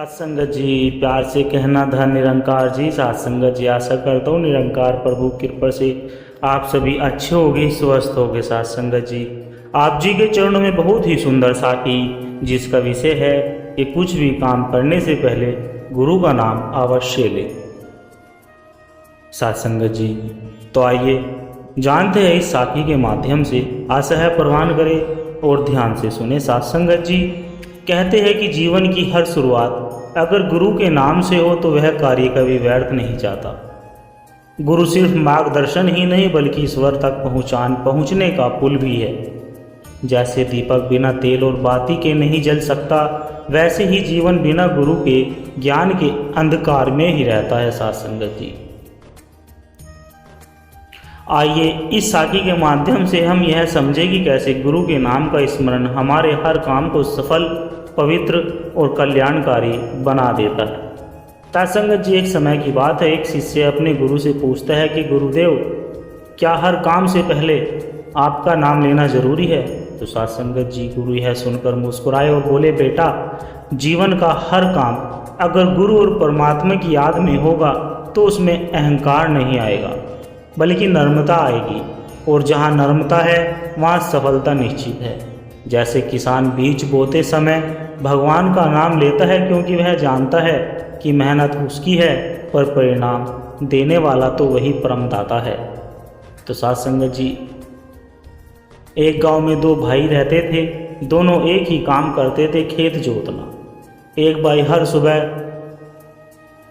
सत्संगत जी, प्यार से कहना था निरंकार जी। सत्संगत जी, आशा करता हूँ निरंकार प्रभु कृपा से आप सभी अच्छे होगे, स्वस्थ होगे। सत्संगत जी, आप जी के चरणों में बहुत ही सुंदर साखी, जिसका विषय है कि कुछ भी काम करने से पहले गुरु का नाम अवश्य ले। सत्संगत जी, तो आइए जानते हैं इस साखी के माध्यम से। आशा है प्रवान करें और ध्यान से सुने। सत्संगत जी कहते हैं कि जीवन की हर शुरुआत अगर गुरु के नाम से हो तो वह कार्य कभी व्यर्थ नहीं जाता। गुरु सिर्फ मार्गदर्शन ही नहीं बल्कि ईश्वर तक पहुँचने का पुल भी है। जैसे दीपक बिना तेल और बाती के नहीं जल सकता, वैसे ही जीवन बिना गुरु के ज्ञान के अंधकार में ही रहता है। सत्संगत जी, आइए इस साखी के माध्यम से हम यह समझें कि कैसे गुरु के नाम का स्मरण हमारे हर काम को सफल, पवित्र और कल्याणकारी बना देता है। सत्संगत जी, एक समय की बात है, एक शिष्य अपने गुरु से पूछता है कि गुरुदेव, क्या हर काम से पहले आपका नाम लेना जरूरी है? तो सत्संगत जी, गुरु यह सुनकर मुस्कुराए और बोले, बेटा, जीवन का हर काम अगर गुरु और परमात्मा की याद में होगा तो उसमें अहंकार नहीं आएगा बल्कि नम्रता आएगी, और जहाँ नम्रता है वहाँ सफलता निश्चित है। जैसे किसान बीज बोते समय भगवान का नाम लेता है क्योंकि वह जानता है कि मेहनत उसकी है, पर परिणाम देने वाला तो वही परमदाता है। तो सत्संगत जी, एक गांव में दो भाई रहते थे। दोनों एक ही काम करते थे, खेत जोतना। एक भाई हर सुबह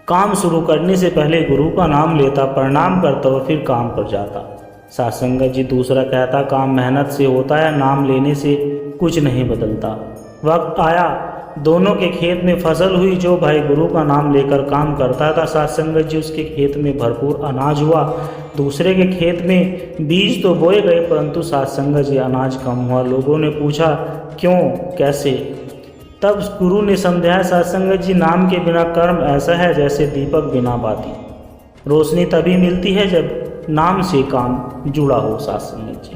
काम शुरू करने से पहले गुरु का नाम लेता, प्रणाम करता और फिर काम पर जाता। सत्संगत जी, दूसरा कहता, काम मेहनत से होता है, नाम लेने से कुछ नहीं बदलता। वक्त आया, दोनों के खेत में फसल हुई। जो भाई गुरु का नाम लेकर काम करता था, सत्संगत जी, उसके खेत में भरपूर अनाज हुआ। दूसरे के खेत में बीज तो बोए गए परंतु सत्संगत जी अनाज कम हुआ। लोगों ने पूछा, क्यों, कैसे? तब गुरु ने समझाया, सत्संगत जी, नाम के बिना कर्म ऐसा है जैसे दीपक बिना बाती। रोशनी तभी मिलती है जब नाम से काम जुड़ा हो। सत्संगत जी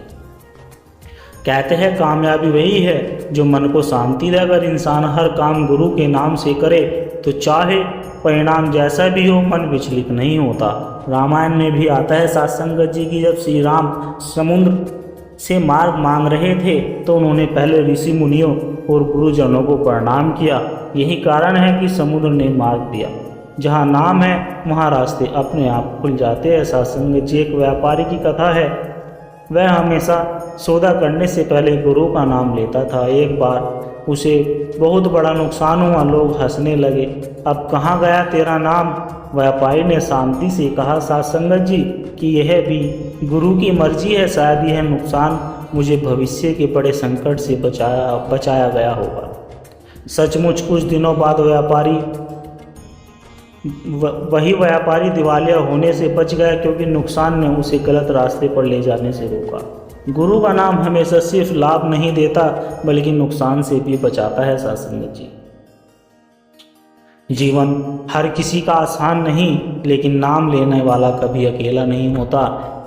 कहते हैं, कामयाबी वही है जो मन को शांति दे। अगर इंसान हर काम गुरु के नाम से करे तो चाहे परिणाम जैसा भी हो, मन विचलित नहीं होता। रामायण में भी आता है सत्संगत जी की जब श्री राम समुद्र से मार्ग मांग रहे थे तो उन्होंने पहले ऋषि मुनियों और गुरुजनों को प्रणाम किया। यही कारण है कि समुद्र ने मार्ग दिया। जहाँ नाम है वहाँ रास्ते अपने आप खुल जाते हैं। सत्संगत जी, एक व्यापारी की कथा है। वह हमेशा सौदा करने से पहले गुरु का नाम लेता था। एक बार उसे बहुत बड़ा नुकसान हुआ। लोग हंसने लगे। अब कहाँ गया तेरा नाम? व्यापारी ने शांति से कहा, सत्संगत जी, कि यह भी गुरु की मर्जी है। शायद यह नुकसान मुझे भविष्य के बड़े संकट से बचाया गया होगा। सचमुच कुछ दिनों बाद वही व्यापारी दिवालिया होने से बच गया क्योंकि नुकसान ने उसे गलत रास्ते पर ले जाने से रोका। गुरु का नाम हमेशा सिर्फ लाभ नहीं देता बल्कि नुकसान से भी बचाता है। सत्संगत जी, जीवन हर किसी का आसान नहीं, लेकिन नाम लेने वाला कभी अकेला नहीं होता।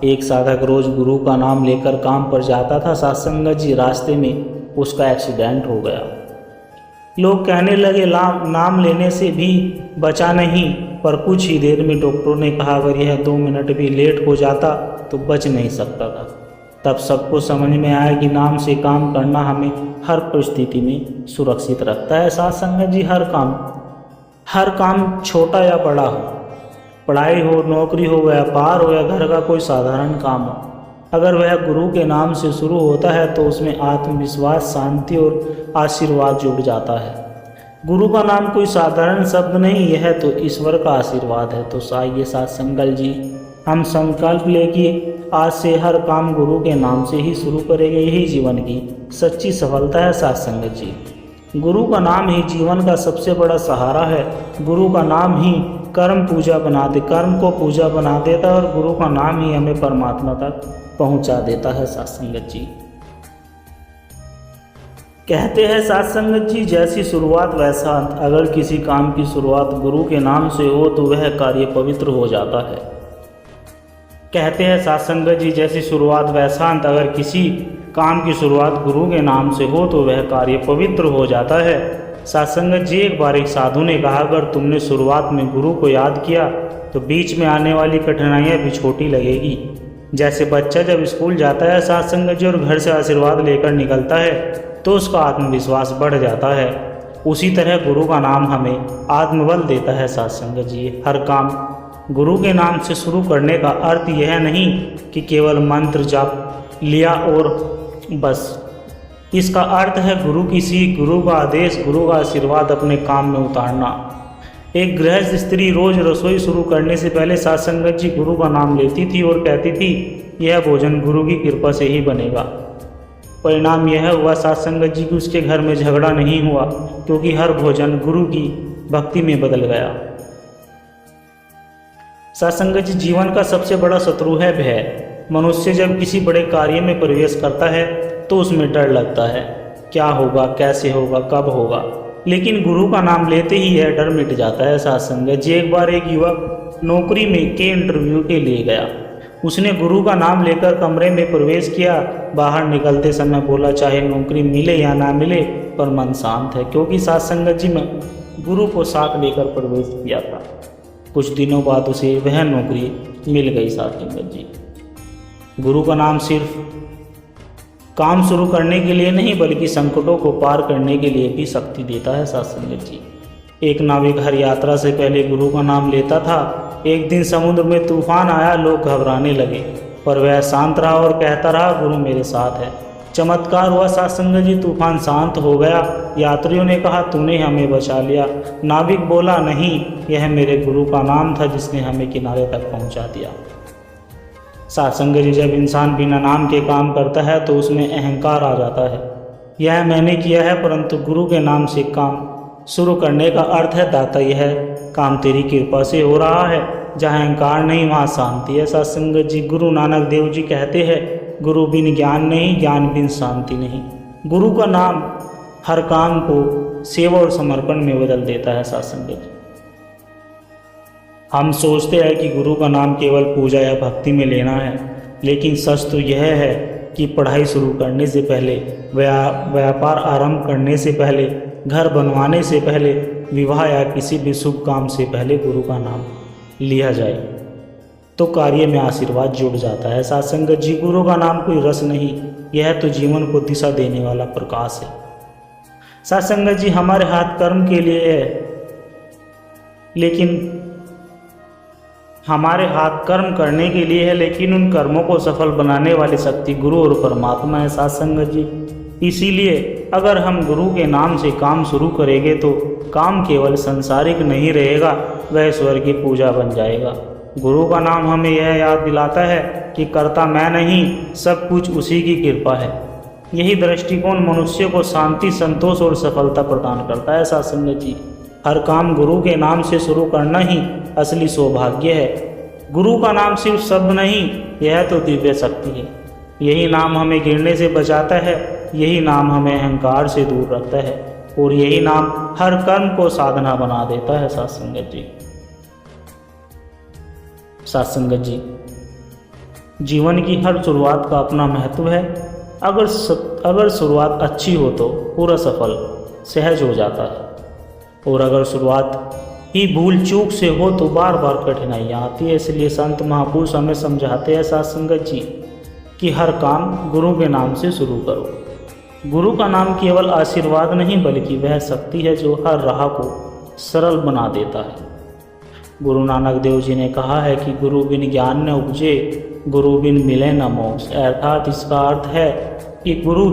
एक साधक रोज गुरु का नाम लेकर काम पर जाता था। सत्संगत जी, रास्ते में उसका एक्सीडेंट हो गया। लोग कहने लगे, नाम लेने से भी बचा नहीं, पर कुछ ही देर में डॉक्टरों ने कहा अगर यह 2 मिनट भी लेट हो जाता तो बच नहीं सकता था। तब सबको समझ में आया कि नाम से काम करना हमें हर परिस्थिति में सुरक्षित रखता है। सत्संगत जी, हर काम छोटा या बड़ा हो, पढ़ाई हो, नौकरी हो, व्यापार हो या घर का कोई साधारण काम हो, अगर वह गुरु के नाम से शुरू होता है तो उसमें आत्मविश्वास, शांति और आशीर्वाद जुड़ जाता है। गुरु का नाम कोई साधारण शब्द नहीं, यह तो ईश्वर का आशीर्वाद है। तो आइए सत्संगत जी, हम संकल्प ले कि आज से हर काम गुरु के नाम से ही शुरू करेंगे। यही जीवन की सच्ची सफलता है। सत्संगत जी, गुरु का नाम ही जीवन का सबसे बड़ा सहारा है। गुरु का नाम ही कर्म को पूजा बना देता है और गुरु का नाम ही हमें परमात्मा तक पहुंचा देता है। सत्संगत जी कहते हैं, सत्संगत जी, जैसी शुरुआत वैसा अंत। अगर किसी काम की शुरुआत गुरु के नाम से हो तो वह कार्य पवित्र हो जाता है। कहते हैं सत्संगत जी, जैसी शुरुआत वैसा अंत। अगर किसी काम की शुरुआत गुरु के नाम से हो तो वह कार्य पवित्र हो जाता है। सत्संगत जी, एक बार एक साधु ने कहा, अगर तुमने शुरुआत में गुरु को याद किया तो बीच में आने वाली कठिनाइयाँ भी छोटी लगेगी। जैसे बच्चा जब स्कूल जाता है सत्संगत जी और घर से आशीर्वाद लेकर निकलता है तो उसका आत्मविश्वास बढ़ जाता है, उसी तरह गुरु का नाम हमें आत्मबल देता है। सत्संगत जी, हर काम गुरु के नाम से शुरू करने का अर्थ यह नहीं कि केवल मंत्र जाप लिया और बस। इसका अर्थ है गुरु की सीख, गुरु का आदेश, गुरु का आशीर्वाद अपने काम में उतारना। एक गृहस्थ स्त्री रोज रसोई शुरू करने से पहले सत्संगत जी गुरु का नाम लेती थी और कहती थी, यह भोजन गुरु की कृपा से ही बनेगा। परिणाम यह हुआ सत्संगत जी कि उसके घर में झगड़ा नहीं हुआ, क्योंकि हर भोजन गुरु की भक्ति में बदल गया। सत्संगत जी, जीवन का सबसे बड़ा शत्रु है भय। मनुष्य जब किसी बड़े कार्य में प्रवेश करता है तो उसमें डर लगता है, क्या होगा, कैसे होगा, कब होगा। लेकिन गुरु का नाम लेते ही यह डर मिट जाता है। सत्संगत जी, एक बार एक युवक नौकरी में के इंटरव्यू के लिए गया। उसने गुरु का नाम लेकर कमरे में प्रवेश किया। बाहर निकलते समय बोला, चाहे नौकरी मिले या ना मिले पर मन शांत है, क्योंकि सत्संगत जी में गुरु को साथ लेकर प्रवेश किया था। कुछ दिनों बाद उसे वह नौकरी मिल गई। सत्संगत जी, गुरु का नाम सिर्फ काम शुरू करने के लिए नहीं बल्कि संकटों को पार करने के लिए भी शक्ति देता है। सत्संगत जी, एक नाविक हर यात्रा से पहले गुरु का नाम लेता था। एक दिन समुद्र में तूफान आया, लोग घबराने लगे, पर वह शांत रहा और कहता रहा, गुरु मेरे साथ है। चमत्कार हुआ सत्संगत जी, तूफान शांत हो गया। यात्रियों ने कहा, तूने हमें बचा लिया। नाविक बोला, नहीं, यह मेरे गुरु का नाम था जिसने हमें किनारे तक पहुंचा दिया। सत्संगत जी, जब इंसान बिना नाम के काम करता है तो उसमें अहंकार आ जाता है। यह मैंने किया है, परंतु गुरु के नाम से काम शुरू करने का अर्थ है, दाता यह काम तेरी कृपा से हो रहा है। जहाँ अहंकार नहीं वहाँ शांति है। सत्संगत जी, गुरु नानक देव जी कहते हैं, गुरु बिन ज्ञान नहीं, ज्ञान बिन शांति नहीं। गुरु का नाम हर काम को सेवा और समर्पण में बदल देता है। सत्संगत जी, हम सोचते हैं कि गुरु का नाम केवल पूजा या भक्ति में लेना है, लेकिन सच तो यह है कि पढ़ाई शुरू करने से पहले, व्यापार आरंभ करने से पहले, घर बनवाने से पहले, विवाह या किसी भी शुभ काम से पहले गुरु का नाम लिया जाए तो कार्य में आशीर्वाद जुड़ जाता है। सत्संगत जी, गुरु का नाम कोई रस नहीं, यह तो जीवन को दिशा देने वाला प्रकाश है। सत्संगत जी, हमारे हाथ कर्म के लिए है, लेकिन हमारे हाथ कर्म करने के लिए है, लेकिन उन कर्मों को सफल बनाने वाली शक्ति गुरु और परमात्मा है। सत्संगत जी, इसीलिए अगर हम गुरु के नाम से काम शुरू करेंगे तो काम केवल संसारिक नहीं रहेगा, वह ईश्वर की पूजा बन जाएगा। गुरु का नाम हमें यह याद दिलाता है कि कर्ता मैं नहीं, सब कुछ उसी की कृपा है। यही दृष्टिकोण मनुष्य को शांति, संतोष और सफलता प्रदान करता है। सत्संगत जी, हर काम गुरु के नाम से शुरू करना ही असली सौभाग्य है। गुरु का नाम सिर्फ शब्द नहीं, यह तो दिव्य शक्ति है। यही नाम हमें गिरने से बचाता है, यही नाम हमें अहंकार से दूर रखता है, और यही नाम हर कर्म को साधना बना देता है। सत्संगत जी, सत्संगत जी, जीवन की हर शुरुआत का अपना महत्व है। अगर शुरुआत अच्छी हो तो पूरा सफल सहज हो जाता है, और अगर शुरुआत ही भूल चूक से हो तो बार बार कठिनाइयाँ आती है। इसलिए संत महापुरुष हमें समझाते हैं सत्संगत जी कि हर काम गुरु के नाम से शुरू करो। गुरु का नाम केवल आशीर्वाद नहीं बल्कि वह शक्ति है जो हर राह को सरल बना देता है। गुरु नानक देव जी ने कहा है कि गुरु बिन ज्ञान न उपजे, गुरु बिन मिले न मोक्ष। अर्थात इसका अर्थ है कि गुरु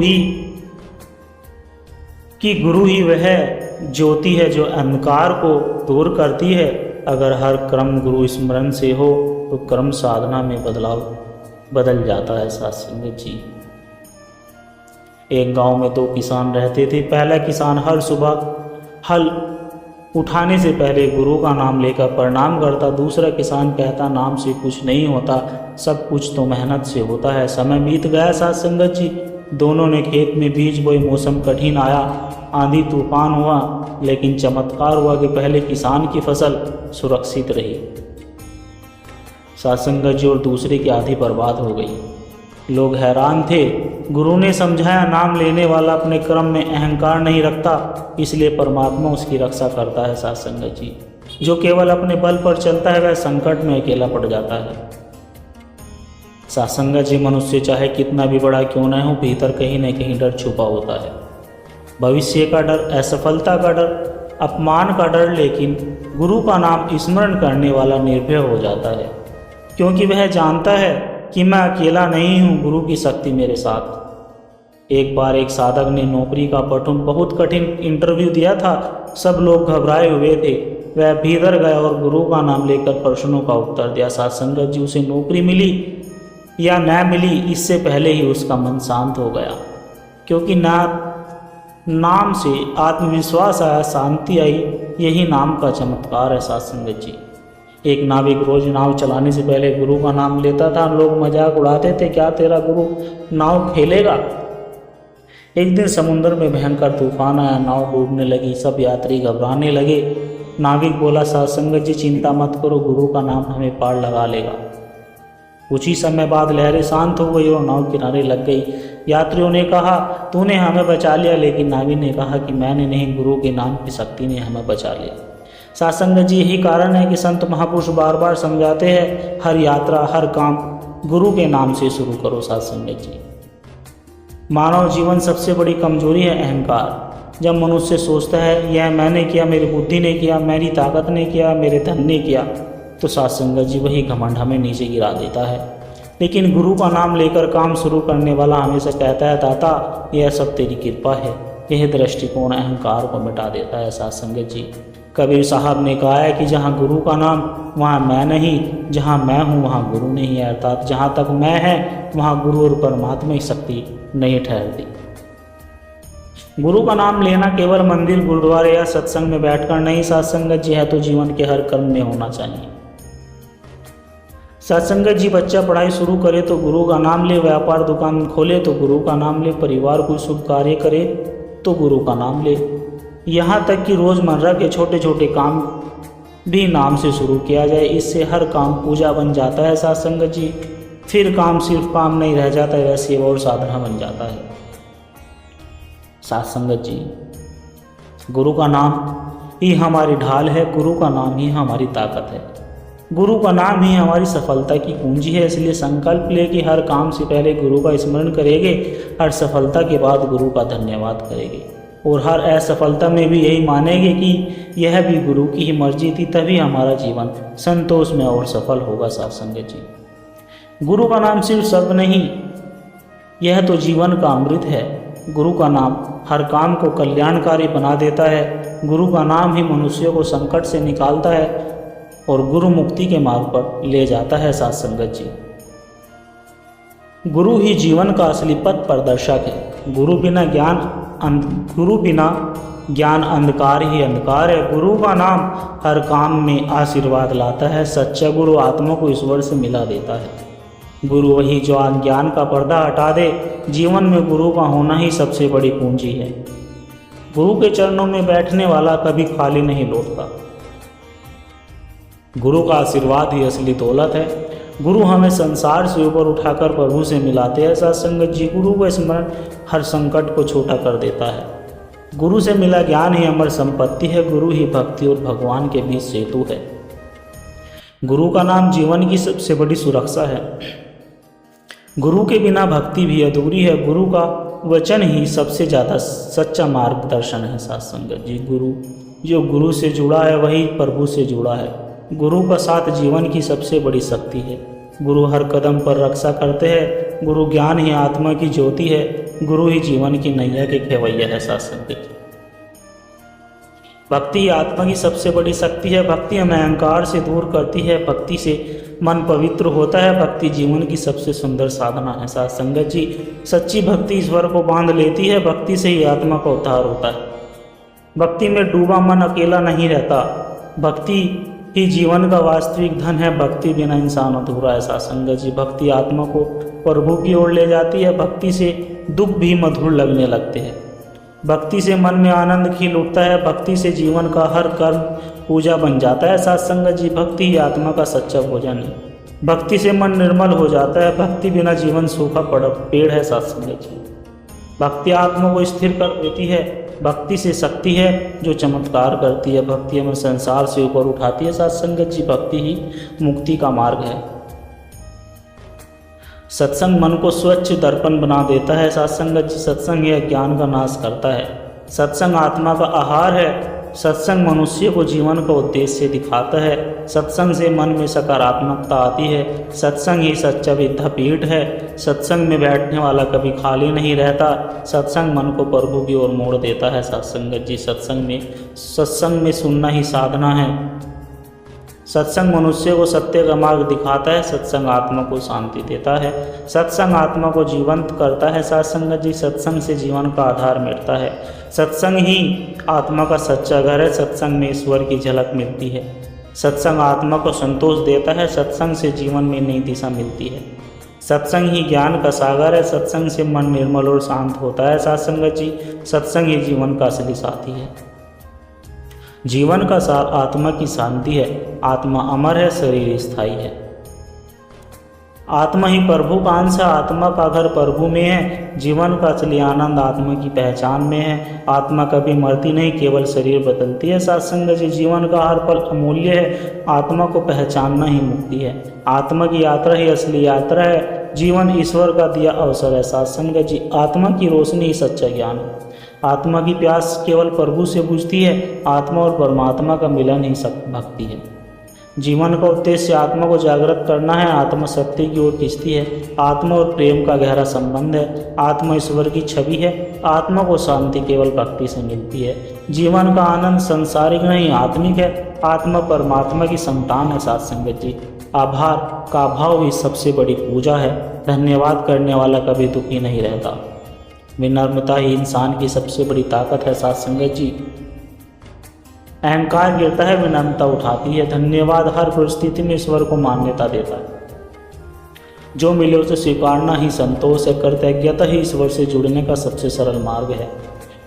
ही वह ज्योति है जो अंधकार को दूर करती है। अगर हर कर्म गुरु स्मरण से हो तो कर्म साधना में बदल जाता है। सत्संगत जी, एक गांव में 2 किसान रहते थे। पहला किसान हर सुबह हल उठाने से पहले गुरु का नाम लेकर प्रणाम करता। दूसरा किसान कहता, नाम से कुछ नहीं होता, सब कुछ तो मेहनत से होता है। समय बीत गया। सत्संगत जी, दोनों ने खेत में बीज बोए। मौसम कठिन आया, आंधी तूफान हुआ, लेकिन चमत्कार हुआ कि पहले किसान की फसल सुरक्षित रही। सत्संगत जी, और दूसरे की आधी बर्बाद हो गई। लोग हैरान थे। गुरु ने समझाया, नाम लेने वाला अपने कर्म में अहंकार नहीं रखता, इसलिए परमात्मा उसकी रक्षा करता है। साध संगत जी, जो केवल अपने बल पर चलता है वह संकट में अकेला पड़ जाता है। साध संगत जी, मनुष्य चाहे कितना भी बड़ा क्यों न हो, भीतर कहीं न कहीं डर छुपा होता है। भविष्य का डर, असफलता का डर, अपमान का डर, लेकिन गुरु का नाम स्मरण करने वाला निर्भय हो जाता है, क्योंकि वह जानता है कि मैं अकेला नहीं हूँ, गुरु की शक्ति मेरे साथ। एक बार एक साधक ने नौकरी का बहुत कठिन इंटरव्यू दिया था। सब लोग घबराए हुए थे। वह भीतर गया और गुरु का नाम लेकर प्रश्नों का उत्तर दिया। साध संगत जी, उसे नौकरी मिली या न मिली, इससे पहले ही उसका मन शांत हो गया, क्योंकि नाम से आत्मविश्वास आया, शांति आई। यही नाम का चमत्कार है। साध संगत जी, एक नाविक रोज नाव चलाने से पहले गुरु का नाम लेता था। लोग मजाक उड़ाते थे, क्या तेरा गुरु नाव खेलेगा? एक दिन समुद्र में भयंकर तूफान आया, नाव डूबने लगी, सब यात्री घबराने लगे। नाविक बोला, साध संगत जी चिंता मत करो, गुरु का नाम हमें पार लगा लेगा। कुछ ही समय बाद लहरें शांत हो गई और नाव किनारे लग गई। यात्रियों ने कहा, तूने हमें बचा लिया, लेकिन नाविक ने कहा कि मैंने नहीं, गुरु के नाम की शक्ति ने हमें बचा लिया। साध संगत जी, यही कारण है कि संत महापुरुष बार बार समझाते हैं, हर यात्रा हर काम गुरु के नाम से शुरू करो। साध संगत जी, मानव जीवन सबसे बड़ी कमजोरी है अहंकार। जब मनुष्य सोचता है यह मैंने किया, मेरी बुद्धि ने किया, मेरी ताकत ने किया, मेरे धन ने किया, तो साध संगत जी वही घमंड हमें नीचे गिरा देता है। लेकिन गुरु का नाम लेकर काम शुरू करने वाला हमेशा कहता है, दाता यह सब तेरी कृपा है। यह दृष्टिकोण अहंकार को मिटा देता है। साध संगत जी, कबीर साहब ने कहा है कि जहाँ गुरु का नाम वहाँ मैं नहीं, जहाँ मैं हूँ वहाँ गुरु नहीं है। अर्थात जहाँ तक मैं है वहाँ गुरु और परमात्मा की शक्ति नहीं ठहरती। गुरु का नाम लेना केवल मंदिर, गुरुद्वारे या सत्संग में बैठकर नहीं, साध संगत जी, है तो जीवन के हर कर्म में होना चाहिए। साध संगत जी, बच्चा पढ़ाई शुरू करे तो गुरु का नाम ले, व्यापार दुकान खोले तो गुरु का नाम ले, परिवार कोई शुभ कार्य करे तो गुरु का नाम ले, यहाँ तक कि रोज़मर्रा के छोटे छोटे काम भी नाम से शुरू किया जाए। इससे हर काम पूजा बन जाता है। साध संगत जी, फिर काम सिर्फ काम नहीं रह जाता है, वह सेवा और साधना बन जाता है। साध संगत जी, गुरु का नाम ही हमारी ढाल है, गुरु का नाम ही हमारी ताकत है, गुरु का नाम ही हमारी सफलता की कुंजी है। इसलिए संकल्प ले कि हर काम से पहले गुरु का स्मरण करेंगे, हर सफलता के बाद गुरु का धन्यवाद करेंगे, और हर असफलता में भी यही मानेंगे कि यह भी गुरु की ही मर्जी थी, तभी हमारा जीवन संतोष में और सफल होगा। साध संगत जी, गुरु का नाम सिर्फ शब्द नहीं, यह तो जीवन का अमृत है। गुरु का नाम हर काम को कल्याणकारी बना देता है। गुरु का नाम ही मनुष्य को संकट से निकालता है और गुरु मुक्ति के मार्ग पर ले जाता है। साध संगत जी, गुरु ही जीवन का असली पथ प्रदर्शक है। गुरु बिना ज्ञान अंधकार ही अंधकार है। गुरु का नाम हर काम में आशीर्वाद लाता है। सच्चा गुरु आत्मा को ईश्वर से मिला देता है। गुरु वही जो ज्ञान का पर्दा हटा दे। जीवन में गुरु का होना ही सबसे बड़ी पूंजी है। गुरु के चरणों में बैठने वाला कभी खाली नहीं लौटता। गुरु का आशीर्वाद ही असली दौलत है। गुरु हमें संसार से ऊपर उठाकर प्रभु से मिलाते हैं। साध संगत जी, गुरु का स्मरण हर संकट को छोटा कर देता है। गुरु से मिला ज्ञान ही अमर संपत्ति है। गुरु ही भक्ति और भगवान के बीच सेतु है। गुरु का नाम जीवन की सबसे बड़ी सुरक्षा है। गुरु के बिना भक्ति भी अधूरी है। गुरु का वचन ही सबसे ज़्यादा सच्चा मार्गदर्शन है। साध संगत जी, जो गुरु से जुड़ा है वही प्रभु से जुड़ा है। गुरु का साथ जीवन की सबसे बड़ी शक्ति है। गुरु हर कदम पर रक्षा करते हैं। गुरु ज्ञान ही आत्मा की ज्योति है। गुरु ही जीवन की नैया के खेवैया है। साध संगत, भक्ति आत्मा की सबसे बड़ी शक्ति है। भक्ति हमें अहंकार से दूर करती है। भक्ति से मन पवित्र होता है। भक्ति जीवन की सबसे सुंदर साधना है। साध संगत जी, सच्ची भक्ति ईश्वर को बांध लेती है। भक्ति से ही आत्मा का उद्धार होता है। भक्ति में डूबा मन अकेला नहीं रहता। भक्ति ही जीवन का वास्तविक धन है। भक्ति बिना इंसान अधूरा है। साध संगत जी, भक्ति आत्मा को प्रभु की ओर ले जाती है। भक्ति से दुख भी मधुर लगने लगते हैं। भक्ति से मन में आनंद खिल उठता है। भक्ति से जीवन का हर कर्म पूजा बन जाता है। साध संगत जी, भक्ति ही आत्मा का सच्चा भोजन है। भक्ति से मन निर्मल हो जाता है। भक्ति बिना जीवन सूखा पड़ा पेड़ है साथ संगत जी। भक्ति आत्मा को स्थिर कर देती है। भक्ति से शक्ति है जो चमत्कार करती है। भक्ति हमें संसार से ऊपर उठाती है साथ संगत जी। भक्ति ही मुक्ति का मार्ग है। सत्संग मन को स्वच्छ दर्पण बना देता है साथ संगत जी। सत्संग यह ज्ञान का नाश करता है। सत्संग आत्मा का आहार है। सत्संग मनुष्य को जीवन का उद्देश्य दिखाता है। सत्संग से मन में सकारात्मकता आती है। सत्संग ही सच्चा विद्यापीठ है। सत्संग में बैठने वाला कभी खाली नहीं रहता। सत्संग मन को प्रभु की ओर मोड़ देता है सत्संगत जी। सत्संग में सुनना ही साधना है। सत्संग मनुष्य को सत्य का मार्ग दिखाता है। सत्संग आत्मा को शांति देता है। सत्संग आत्मा को जीवंत करता है साथ संगत जी। सत्संग से जीवन का आधार मिटता है। सत्संग ही आत्मा का सच्चा घर है। सत्संग में ईश्वर की झलक मिलती है। सत्संग आत्मा को संतोष देता है। सत्संग से जीवन में नई दिशा मिलती है। सत्संग ही ज्ञान का सागर है। सत्संग से मन निर्मल और शांत होता है साथ संगत जी। सत्संग ही जीवन का असली साथी है। जीवन का सार आत्मा की शांति है। आत्मा अमर है, शरीर स्थायी है। आत्मा ही प्रभु का अंश है। आत्मा का घर प्रभु में है। जीवन का असली आनंद आत्मा की पहचान में है। आत्मा कभी मरती नहीं, केवल शरीर बदलती है साथ संगत जी। जीवन का हर पल अमूल्य है। आत्मा को पहचानना ही मुक्ति है। आत्मा की यात्रा ही असली यात्रा है। जीवन ईश्वर का दिया अवसर है साथ संगत जी। आत्मा की रोशनी ही सच्चा ज्ञान है। आत्मा की प्यास केवल प्रभु से बुझती है। आत्मा और परमात्मा का मिलन ही सब भक्ति है। जीवन का उद्देश्य आत्मा को जागृत करना है। आत्मा सत्य की ओर खींचती है। आत्मा और प्रेम का गहरा संबंध है। आत्मा ईश्वर की छवि है। आत्मा को शांति केवल भक्ति से मिलती है। जीवन का आनंद संसारिक नहीं, आत्मिक है। आत्मा परमात्मा की संतान है साथ संगत जी। आभार का भाव ही सबसे बड़ी पूजा है। धन्यवाद करने वाला कभी दुखी नहीं रहता। विनम्रता ही इंसान की सबसे बड़ी ताकत है साथ संगत जी। अहंकार गिरता है, विनम्रता उठाती है। धन्यवाद हर परिस्थिति में ईश्वर को मान्यता देता है। जो मिले उसे स्वीकारना ही संतोष है। कृतज्ञता ही ईश्वर से जुड़ने का सबसे सरल मार्ग है।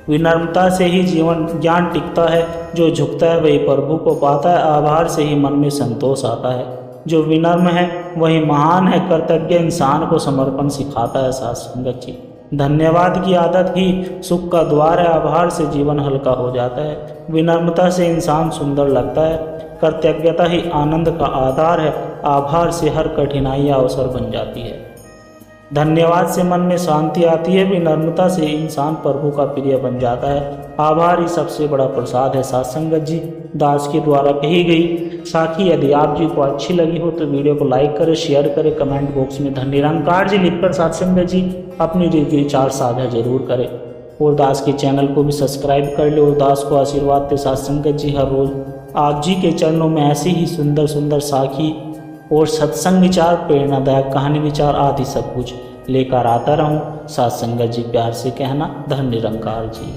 विनम्रता से ही जीवन ज्ञान टिकता है। जो झुकता है वही प्रभु को पाता है। आभार से ही मन में संतोष आता है। जो विनम्र है वही महान है। कृतज्ञ इंसान को समर्पण सिखाता है साथ संगत जी। धन्यवाद की आदत ही सुख का द्वार है। आभार से जीवन हल्का हो जाता है। विनम्रता से इंसान सुंदर लगता है। कृतज्ञता ही आनंद का आधार है। आभार से हर कठिनाई अवसर बन जाती है। धन्यवाद से मन में शांति आती है। विनम्रता से इंसान प्रभु का प्रिय बन जाता है। आभार ही सबसे बड़ा प्रसाद है साथ संगत जी। दास के द्वारा कही गई साखी यदि आप जी को अच्छी लगी हो तो वीडियो को लाइक करें, शेयर करें, कमेंट बॉक्स में धन निरंकार जी लिखकर साथ संगत जी अपनी विचार साझा जरूर करें। और दास के चैनल को भी सब्सक्राइब कर ले। और दास को आशीर्वाद दे साथ संगत जी। हर रोज आप जी के चरणों में ऐसी ही सुंदर सुंदर साखी और सत्संग विचार, प्रेरणादायक कहानी विचार आदि सब कुछ लेकर आता रहूं। साथ संगत जी प्यार से कहना धन निरंकार जी।